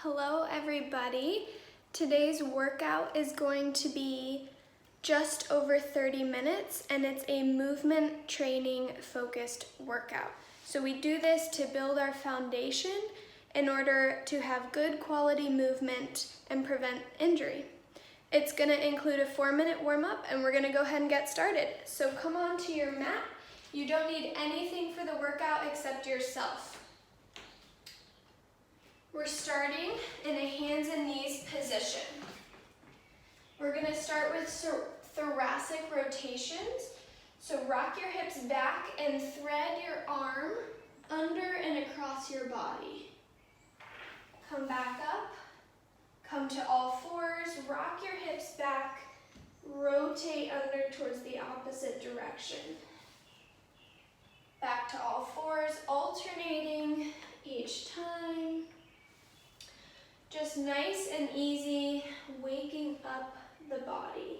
Hello everybody. Today's workout is going to be just over 30 minutes and it's a movement training focused workout. So we do this to build our foundation in order to have good quality movement and prevent injury. It's going to include a 4-minute warm-up and we're going to go ahead and get started. So come on to your mat. You don't need anything for the workout except yourself. We're starting in a hands and knees position. We're going to start with thoracic rotations. So rock your hips back and thread your arm under and across your body. Come back up, come to all fours, rock your hips back, rotate under towards the opposite direction. Back to all fours, alternating each time. Just nice and easy, waking up the body.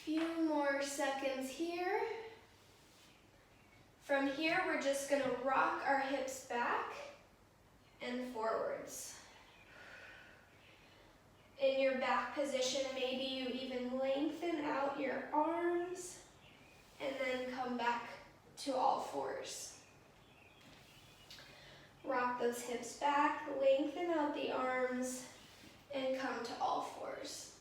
Few more seconds here. From here, we're just going to rock our hips back and forwards. In your back position, maybe you even lengthen out your arms and then come back to all fours. Rock those hips back, lengthen out the arms, and come to all fours.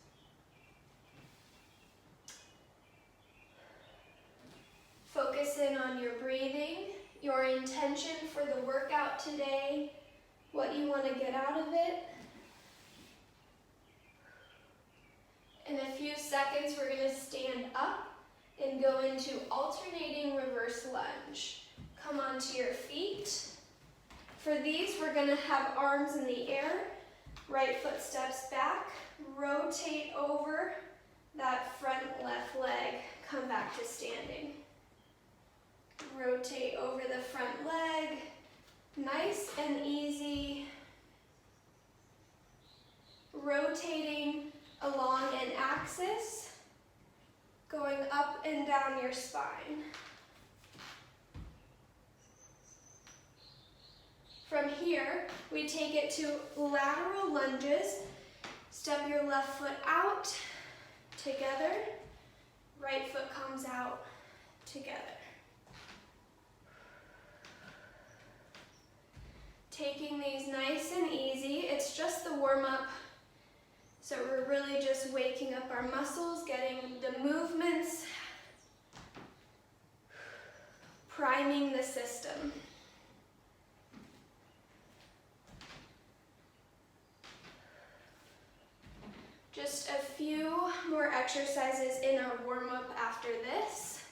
Focus in on your breathing, your intention for the workout today, what you want to get out of it. In a few seconds, we're going to stand up and go into alternating reverse lunge. Come onto your feet. For these, we're going to have arms in the air, right foot steps back, rotate over that front left leg, come back to standing. Rotate over the front leg, nice and easy. Rotating along an axis, going up and down your spine. From here, we take it to lateral lunges. Step your left foot out, together. Right foot comes out, together. Taking these nice and easy. It's just the warm-up. So we're really just waking up our muscles, getting the movements, priming the system. Just a few more exercises in our warm-up after this.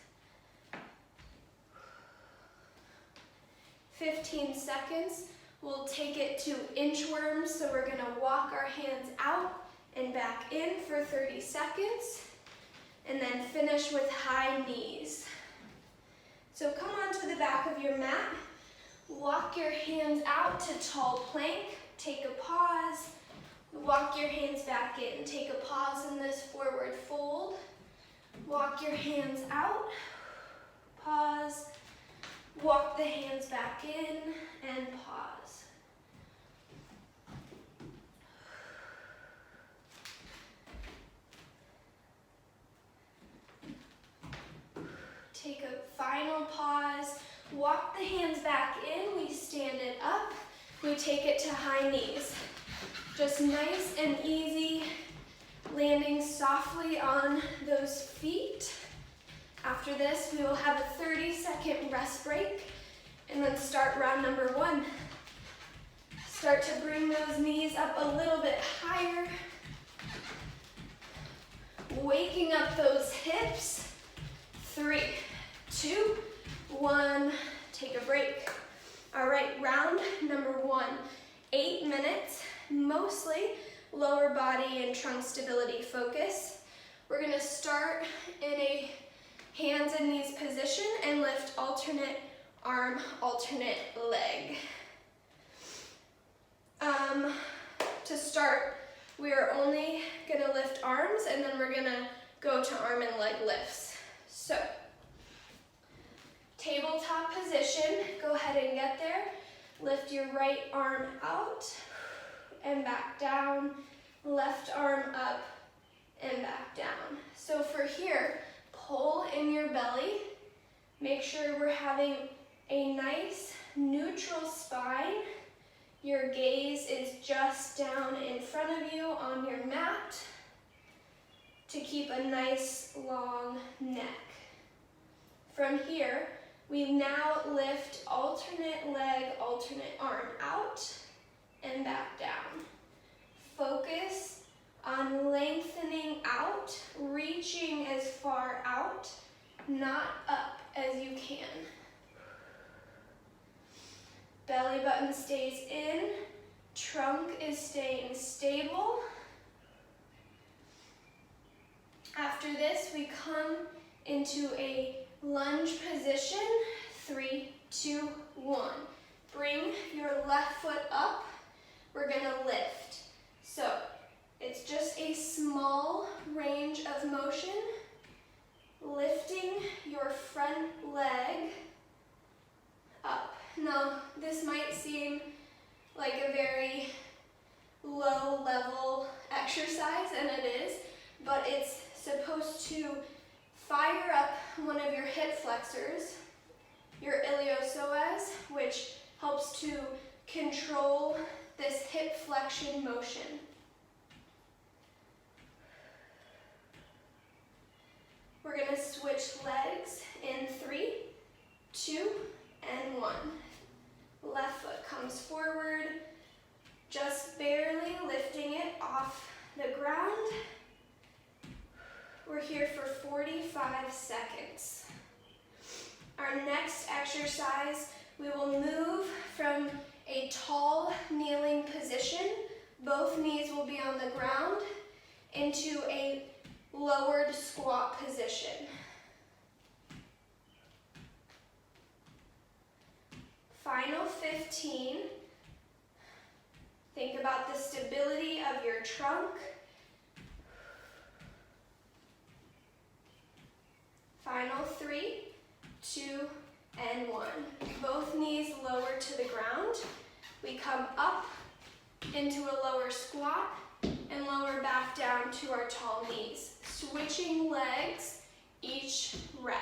15 seconds. We'll take it to inchworms, so we're going to walk our hands out and back in for 30 seconds, and then finish with high knees. So come onto the back of your mat, walk your hands out to tall plank, take a pause, walk your hands back in, take a pause in this forward fold, walk your hands out, pause, walk the hands back in, and pause. Take a final pause, walk the hands back in, we stand it up, we take it to high knees. Just nice and easy, landing softly on those feet. After this, we will have a 30-second rest break and then start round number 1. Start to bring those knees up a little bit higher. Waking up those hips. 3, 2, 1, take a break. All right, round number 1, 8 minutes. Mostly lower body and trunk stability focus. We're going to start in a hands and knees position and lift alternate arm, alternate leg. To start, we are only going to lift arms and then we're going to go to arm and leg lifts. So tabletop position. Go ahead and get there. Lift your right arm out and back down. Left arm up and back down. So for here, pull in your belly. Make sure we're having a nice neutral spine. Your gaze is just down in front of you on your mat to keep a nice long neck. From here, we now lift alternate leg, alternate arm out and back down. Focus on lengthening out, reaching as far out, not up as you can. Belly button stays in, trunk is staying stable. After this, we come into a lunge position, 3, 2, 1. Bring your left foot up, we're gonna lift. So, it's just a small range of motion, lifting your front leg up. Now, this might seem like a very low level exercise, and it is, but it's supposed to fire up one of your hip flexors, your iliopsoas, which helps to control this hip flexion motion. We're going to switch legs in 3, 2, and 1. Left foot comes forward, just barely lifting it off the ground. We're here for 45 seconds. Our next exercise, we will move from a tall kneeling position, both knees will be on the ground, into a lowered squat position. Final 15. Think about the stability of your trunk. Final 3, 2, and 1. Both knees lowered to the ground. We come up into a lower squat and lower back down to our tall knees. Switching legs each rep.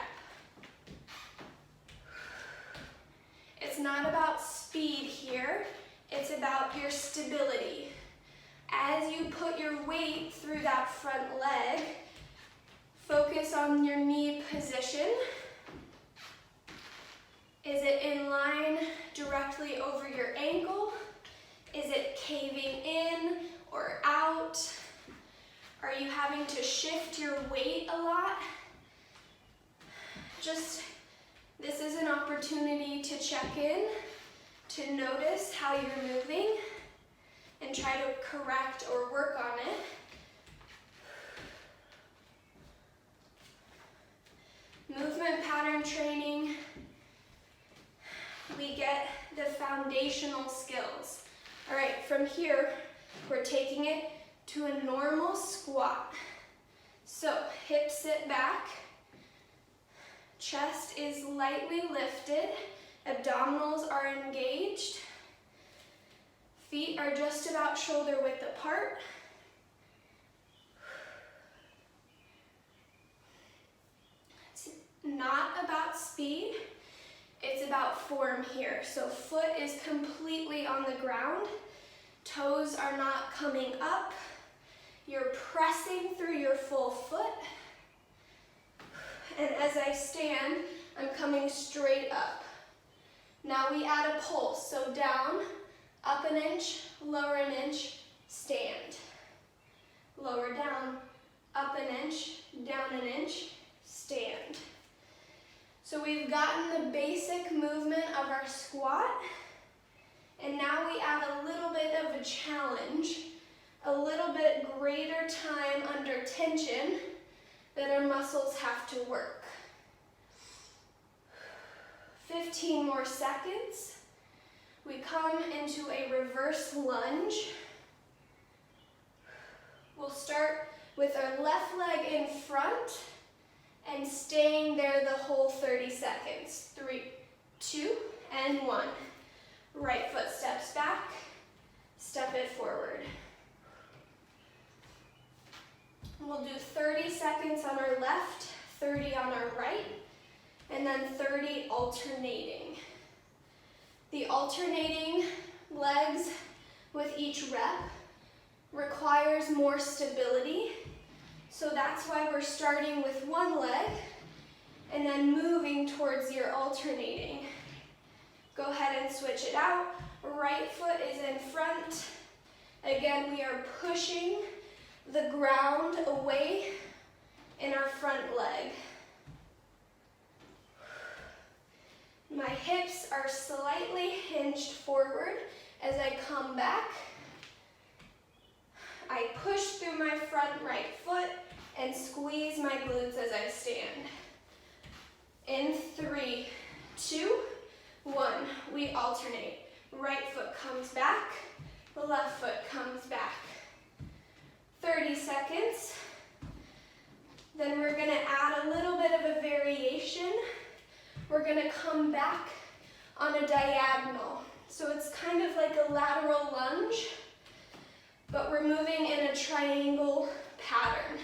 It's not about speed here, it's about your stability. As you put your weight through that front leg, focus on your knee position. Is it in line directly over your ankle? Is it caving in or out? Are you having to shift your weight a lot? This is an opportunity to check in, to notice how you're moving, and try to correct or work on it. Movement pattern training, we get the foundational skills. All right, from here, we're taking it to a normal squat. So, hips sit back, chest is lightly lifted, abdominals are engaged, feet are just about shoulder width apart. It's not about speed, it's about form here. So foot is completely on the ground, toes are not coming up, you're pressing through your full foot. And as I stand, I'm coming straight up. Now we add a pulse, so down, up an inch, lower an inch, stand. Lower down, up an inch, down an inch, stand. So we've gotten the basic movement of our squat, and now we add a little bit of a challenge, a little bit greater time under tension that our muscles have to work. 15 more seconds. We come into a reverse lunge. We'll start with our left leg in front and staying there the whole 30 seconds. 3, 2, and 1. Right foot steps back, step it forward. We'll do 30 seconds on our left, 30 on our right, and then 30 alternating. The alternating legs with each rep requires more stability, so that's why we're starting with one leg and then moving towards your alternating. Go ahead and switch it out. Right foot is in front. Again, we are pushing the ground away in our front leg. My hips are slightly hinged forward as I come back. I push through my front right foot and squeeze my glutes as I stand. In 3, 2, 1, we alternate. Right foot comes back, the left foot comes back. 30 seconds. Then we're gonna add a little bit of a variation. We're gonna come back on a diagonal. So it's kind of like a lateral lunge, but we're moving in a triangle pattern.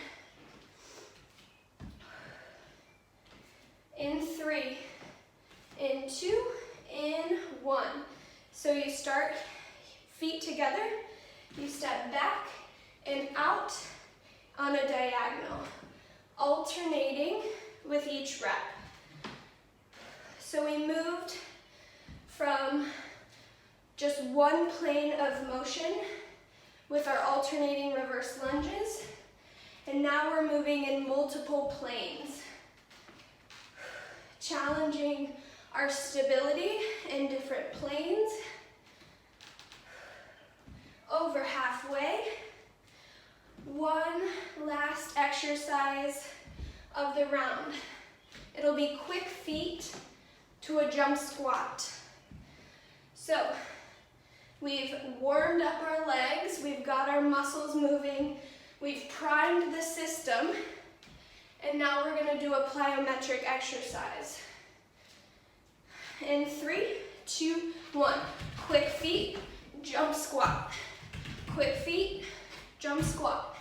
In 3, in 2, in 1. So you start feet together, you step back and out on a diagonal, alternating with each rep. So we moved from just one plane of motion with our alternating reverse lunges, and now we're moving in multiple planes, challenging our stability in different planes. Over halfway. One last exercise of the round. It'll be quick feet to a jump squat. So we've warmed up our legs, we've got our muscles moving, we've primed the system, and now we're gonna do a plyometric exercise. In 3, 2, 1. Quick feet, jump squat. Quick feet, jump squat.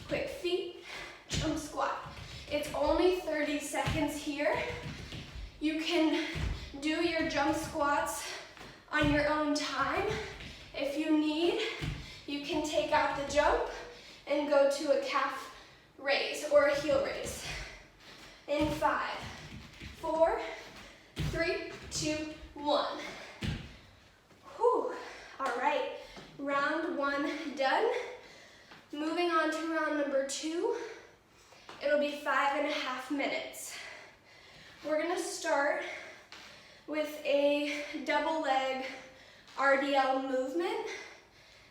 Quick feet, jump squat. It's only 30 seconds here. You can do your jump squats on your own time. If you need, you can take out the jump and go to a calf raise or a heel raise. In 5, 4, 3, 2, 1. Whew. All right, round 1 done. Moving on to round number 2. It'll be 5.5 minutes. We're gonna start with a double leg RDL movement.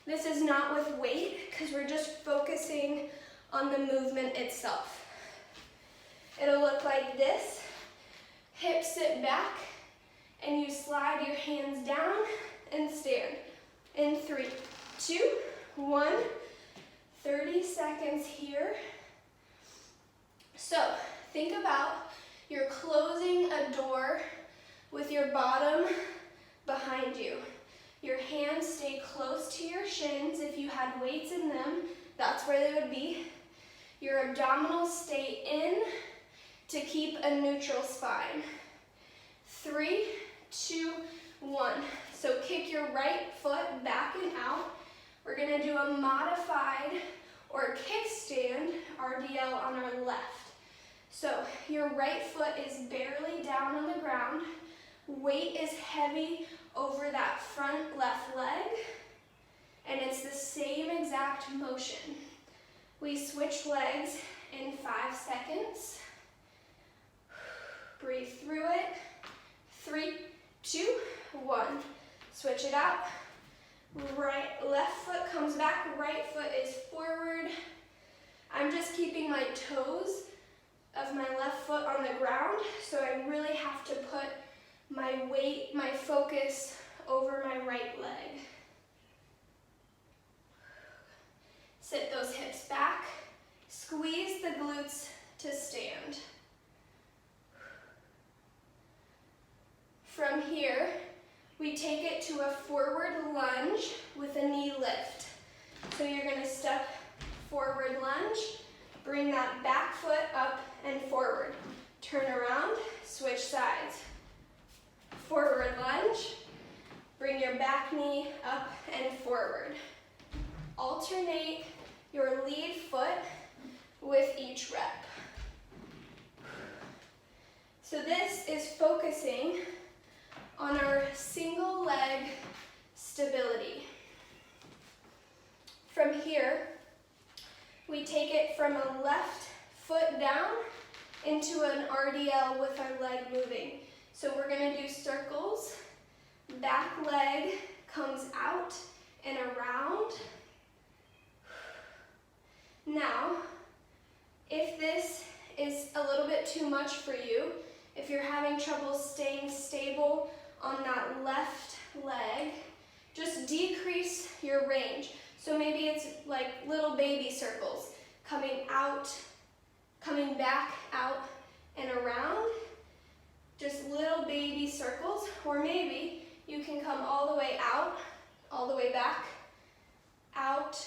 This is not with weight because we're just focusing on the movement itself. It'll look like this. Hips sit back and you slide your hands down and stand. In 3, 2, 1. 30 seconds here. So think about you're closing a door with your bottom behind you. Your hands stay close to your shins. If you had weights in them, that's where they would be. Your abdominals stay in to keep a neutral spine. 3, 2, 1. So kick your right foot back and out. We're gonna do a modified or kickstand RDL on our left. So your right foot is barely down on the ground. Weight is heavy over that front left leg, and it's the same exact motion. We switch legs in 5 seconds. Breathe through it. 3, 2, 1. Switch it out. Left foot comes back, right foot is forward. I'm just keeping my toes of my left foot on the ground, so I really have to put my weight, my focus over my right leg. Sit those hips back. Squeeze the glutes to stand. From here, we take it to a forward lunge with a knee lift. So you're going to step forward lunge, bring that back foot up and forward. Turn around, switch sides. Forward lunge, bring your back knee up and forward. Alternate your lead foot with each rep. So this is focusing on our single leg stability. From here, we take it from a left foot down into an RDL with our leg moving. So we're going to do circles. Back leg comes out and around. Now, if this is a little bit too much for you, if you're having trouble staying stable on that left leg, just decrease your range. So maybe it's like little baby circles, coming out, coming back, out, and around. Just little baby circles, or maybe you can come all the way out, all the way back, out,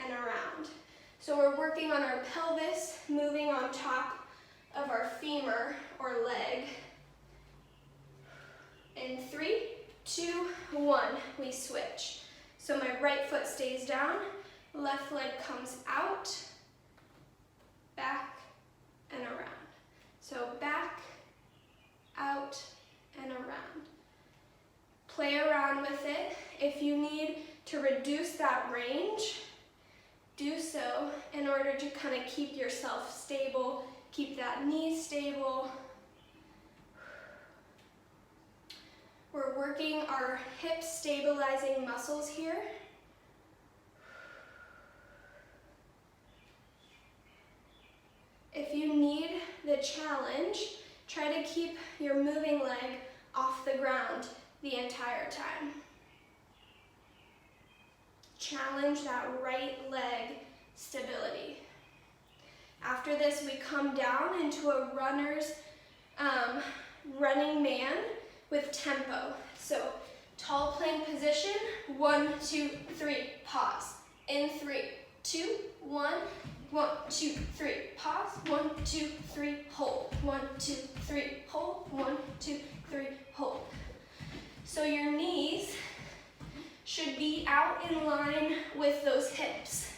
and around. So we're working on our pelvis, moving on top of our femur or leg. In 3, 2, 1, we switch. So my right foot stays down, left leg comes out, back, and around. So back, out, and around. Play around with it. If you need to reduce that range, do so in order to kind of keep yourself stable, keep that knee stable. We're working our hip stabilizing muscles here. If you need the challenge, try to keep your moving leg off the ground the entire time. Challenge that right leg stability. After this, we come down into a runner's running man with tempo. So tall plank position, 1, 2, 3, pause. In 3, 2, 1, 1, 2, 3, pause. 1, 2, 3, hold. 1, 2, 3, hold. 1, 2, 3, hold. So your knees should be out in line with those hips.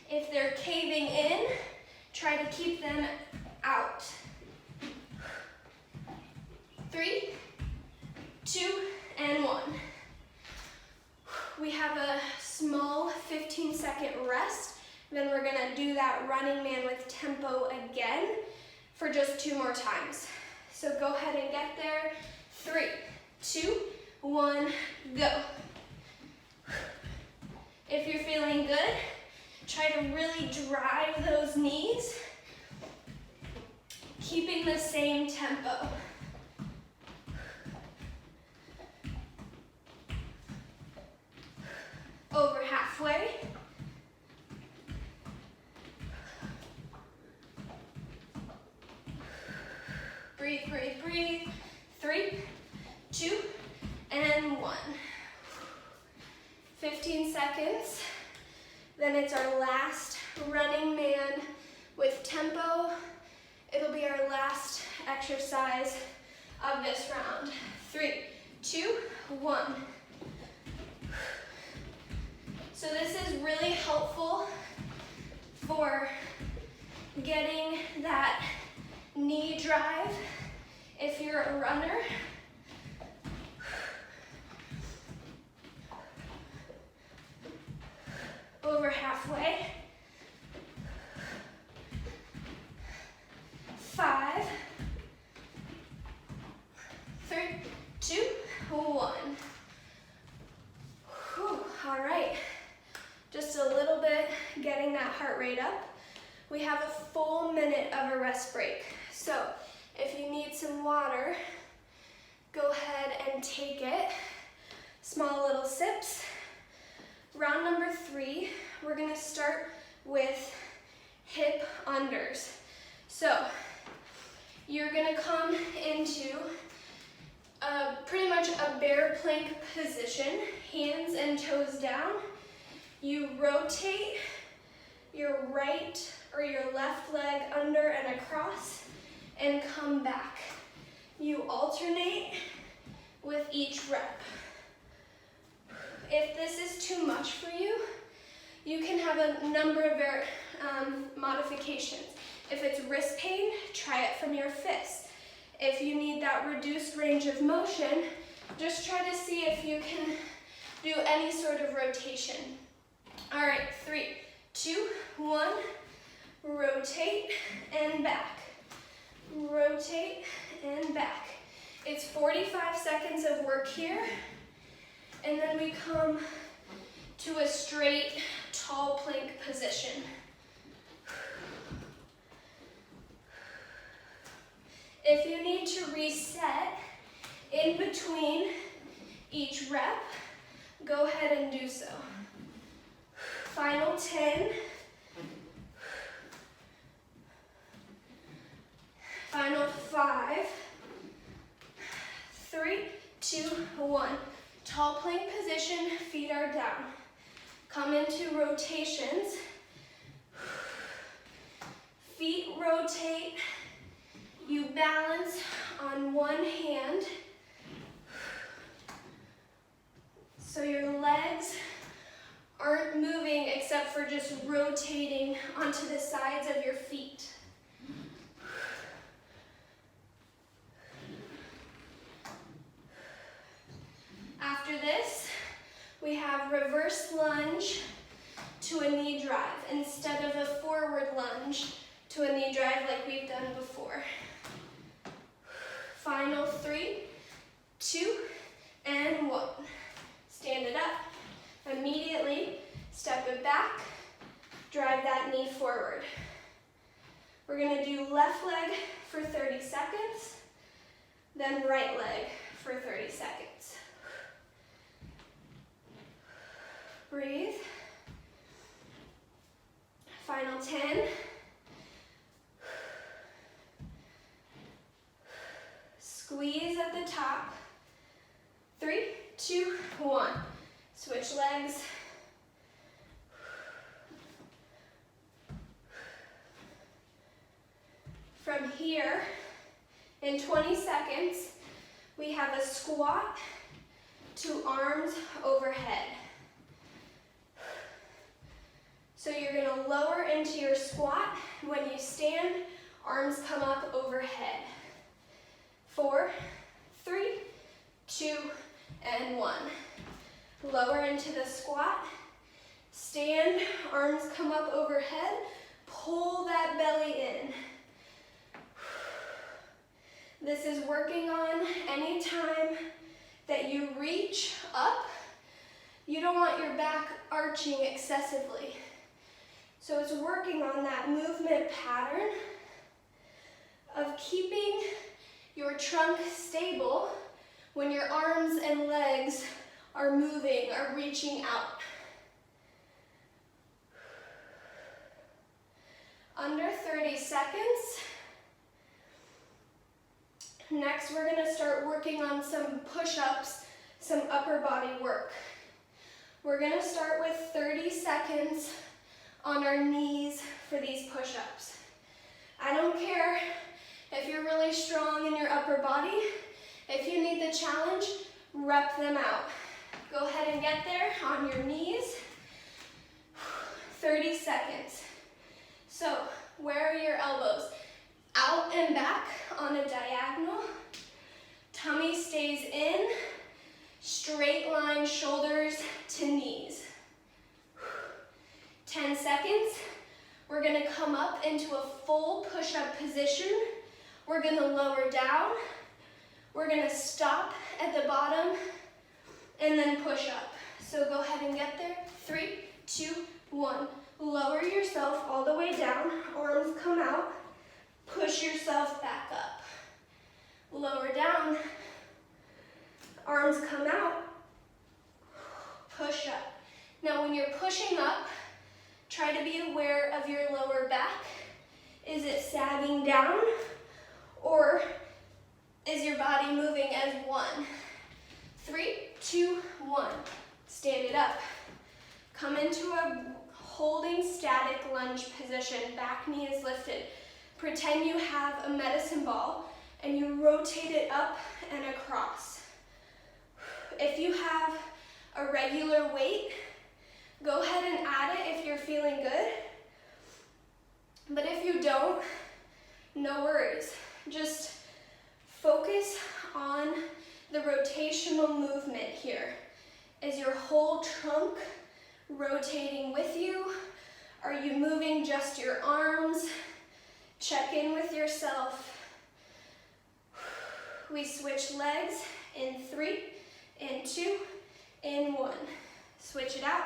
If they're caving in, try to keep them out. 3, 2, and 1. We have a small 15-second rest. Then we're gonna do that running man with tempo again for just 2 more times. So go ahead and get there. 3, 2, 1, go. If you're feeling good, try to really drive those knees, keeping the same tempo. Over halfway. Breathe, breathe, breathe. 3, 2, and 1. 15 seconds. Then it's our last running man with tempo. It'll be our last exercise of this round. 3, 2, 1. So this is really helpful for getting that knee drive if you're a runner. Over halfway. 5, 3, 2, 1. Whew, all right. Just a little bit, getting that heart rate up. We have a full minute of a rest break. So if you need some water, go ahead and take it. Small little sips. Round number 3, we're gonna start with hip unders. So you're gonna come into pretty much a bear plank position, hands and toes down. You rotate your right or your left leg under and across and come back. You alternate with each rep. If this is too much for you, you can have a number of modifications. If it's wrist pain, try it from your fists. If you need that reduced range of motion, just try to see if you can do any sort of rotation. All right, 3, 2, 1, rotate and back. Rotate and back. It's 45 seconds of work here, and then we come to a straight, tall plank position. If you need to reset in between each rep, go ahead and do so. Final 10. Final 5. 3, 2, 1. Tall plank position, feet are down. Come into rotations. Feet rotate. You balance on one hand. So your legs aren't moving except for just rotating onto the sides of your feet. After this, we have reverse lunge to a knee drive instead of a forward lunge to a knee drive like we've done before. Final 3, 2, and 1. Stand it up. Immediately step it back, drive that knee forward. We're going to do left leg for 30 seconds, then right leg for 30 seconds. Breathe. Final 10. Squeeze at the top. 3, 2, 1. Switch legs. From here, in 20 seconds, we have a squat to arms overhead. So you're going to lower into your squat. When you stand, arms come up overhead. 4, 3, 2, and 1. Lower into the squat. Stand, arms come up overhead. Pull that belly in. This is working on any time that you reach up. You don't want your back arching excessively. So it's working on that movement pattern of keeping your trunk stable when your arms and legs are moving, are reaching out. Under 30 seconds. Next, we're going to start working on some push-ups, some upper body work. We're going to start with 30 seconds on our knees for these push-ups. I don't care if you're really strong in your upper body. If you need the challenge, rep them out. Go ahead and get there on your knees. 30 seconds. So, where are your elbows? Out and back on a diagonal. Tummy stays in. Straight line shoulders to knees. 10 seconds. We're going to come up into a full push-up position. We're going to lower down. We're going to stop at the bottom and then push up. So go ahead and get there. 3, 2, 1. Lower yourself all the way down. Arms come out. Push yourself back up. Lower down. Arms come out. Push up. Now when you're pushing up, try to be aware of your lower back. Is it sagging down or Is your body moving as one? 3, 2, 1. Stand it up. Come into a holding static lunge position. Back knee is lifted. Pretend you have a medicine ball and you rotate it up and across. If you have a regular weight, go ahead and add it if you're feeling good. But if you don't, no worries. Just focus on the rotational movement here. Is your whole trunk rotating with you? Are you moving just your arms? Check in with yourself. We switch legs in 3, in 2, in 1. Switch it out.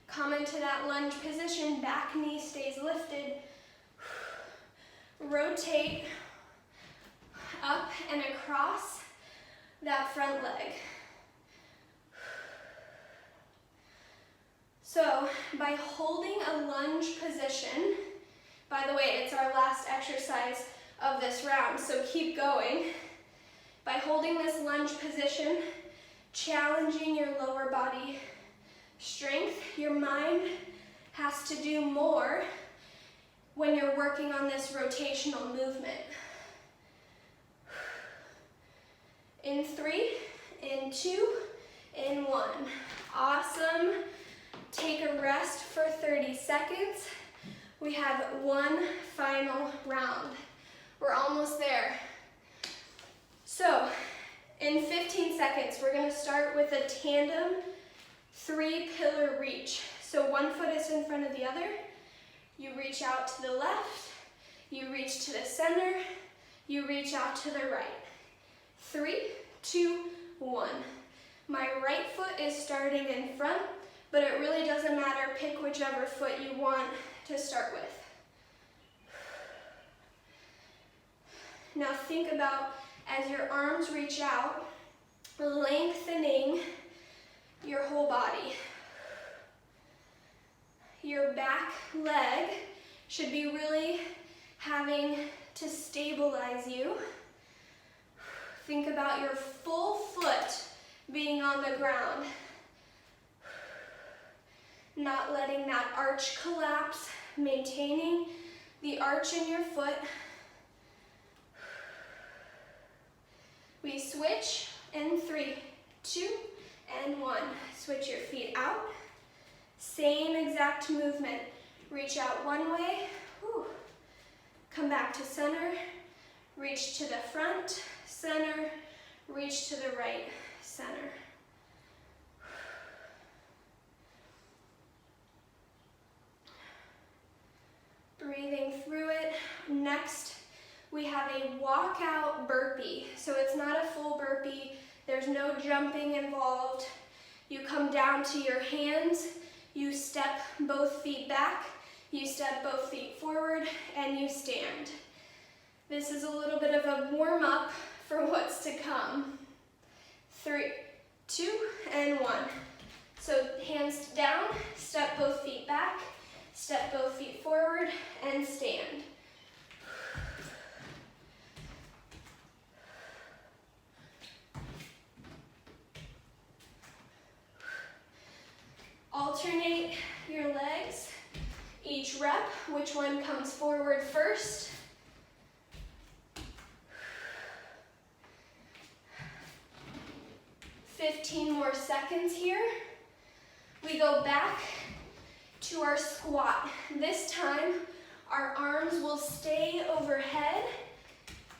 Come into that lunge position. Back knee stays lifted. Rotate up and across that front leg. So by holding a lunge position, by the way, it's our last exercise of this round, so keep going. By holding this lunge position, challenging your lower body strength, your mind has to do more when you're working on this rotational movement. In 3, in 2, in 1. Awesome. Take a rest for 30 seconds. We have one final round. We're almost there. So, in 15 seconds, we're going to start with a tandem 3-pillar reach. So one foot is in front of the other. You reach out to the left. You reach to the center. You reach out to the right. 3, 2, 1. My right foot is starting in front, but it really doesn't matter. Pick whichever foot you want to start with. Now think about, as your arms reach out, lengthening your whole body. Your back leg should be really having to stabilize you. Think about your full foot being on the ground. Not letting that arch collapse, maintaining the arch in your foot. We switch in 3, 2, and 1. Switch your feet out. Same exact movement. Reach out one way. Whew. Come back to center. Reach to the front, center. Reach to the right, center. Breathing through it. Next, we have a walkout burpee. So it's not a full burpee. There's no jumping involved. You come down to your hands. You step both feet back. You step both feet forward, and you stand. This is a little bit of a warm-up for what's to come. 3, 2, and 1. So hands down, step both feet back, step both feet forward, and stand. Alternate your legs. Each rep, which one comes forward first? $15 more seconds here. We go back to our squat. This time, our arms will stay overhead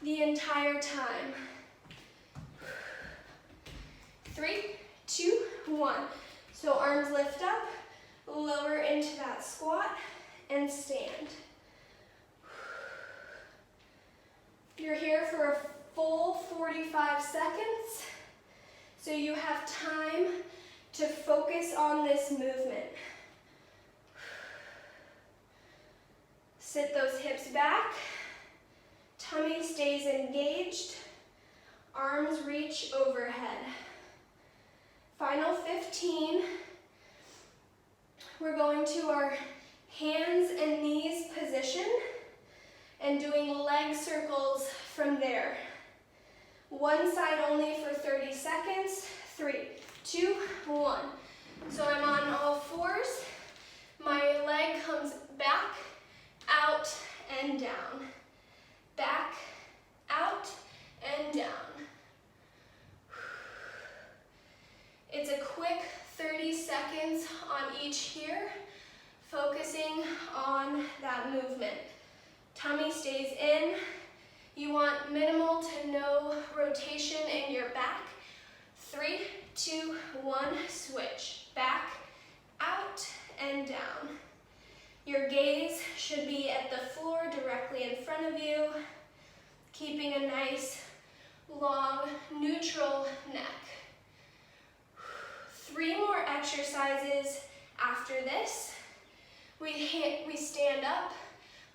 the entire time. 3, 2, 1. So arms lift up, lower into that squat, and stand. You're here for a full 45 seconds, so you have time to focus on this movement. Sit those hips back, tummy stays engaged, arms reach overhead. Final 15, we're going to our hands and knees position and doing leg circles from there. One side only for 30 seconds. 3, 2, 1. So I'm on all fours. My leg comes back, out, and down. Back, out, and down. It's a quick 30 seconds on each here, focusing on that movement. Tummy stays in. You want minimal to no rotation in your back. 3, 2, 1, switch. Back, out, and down. Your gaze should be at the floor directly in front of you, keeping a nice, long, neutral neck. 3 more exercises after this. We stand up,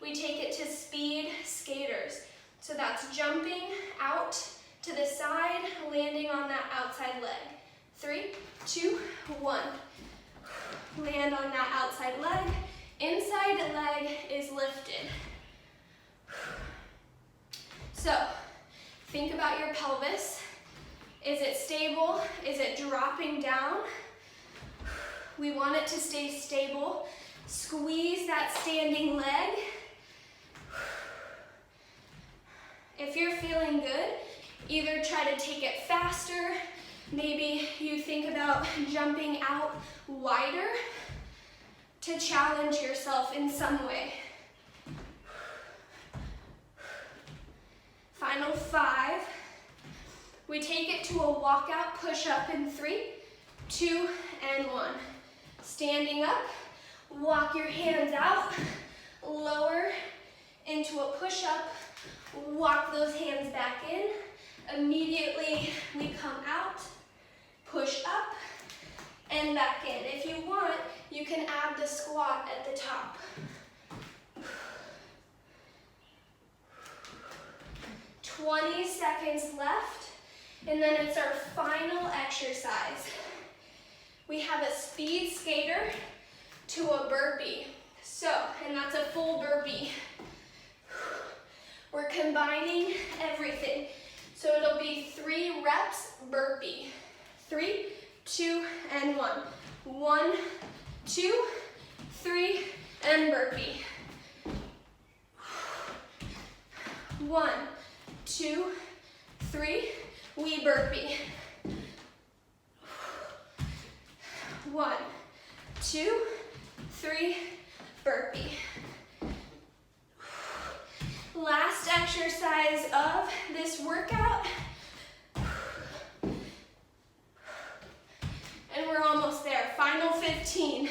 we take it to speed skaters. So that's jumping out to the side, landing on that outside leg. 3, 2, 1. Land on that outside leg. Inside leg is lifted. So, think about your pelvis. Is it stable? Is it dropping down? We want it to stay stable. Squeeze that standing leg. If you're feeling good, either try to take it faster. Maybe you think about jumping out wider to challenge yourself in some way. Final 5. We take it to a walkout push-up in 3, 2, and 1. Standing up, walk your hands out, lower into a push-up, walk those hands back in. Immediately we come out, push up, and back in. If you want, you can add the squat at the top. 20 seconds left, and then it's our final exercise. We have a speed skater to a burpee. So, and that's a full burpee. We're combining everything. So it'll be 3 reps burpee. 3, 2, and 1. 1, 2, 3, and burpee. 1, 2, 3, we burpee. 1, 2, 3, burpee. Last exercise of this workout. And we're almost there. Final 15.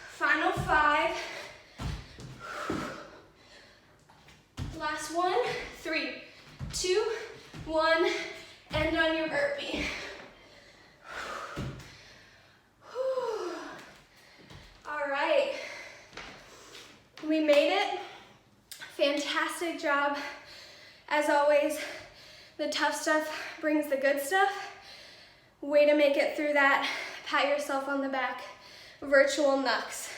Final 5. Last one. 3, 2, 1. End on your burpee. All right. We made it. Fantastic job. As always, the tough stuff brings the good stuff. Way to make it through that. Pat yourself on the back. Virtual knucks.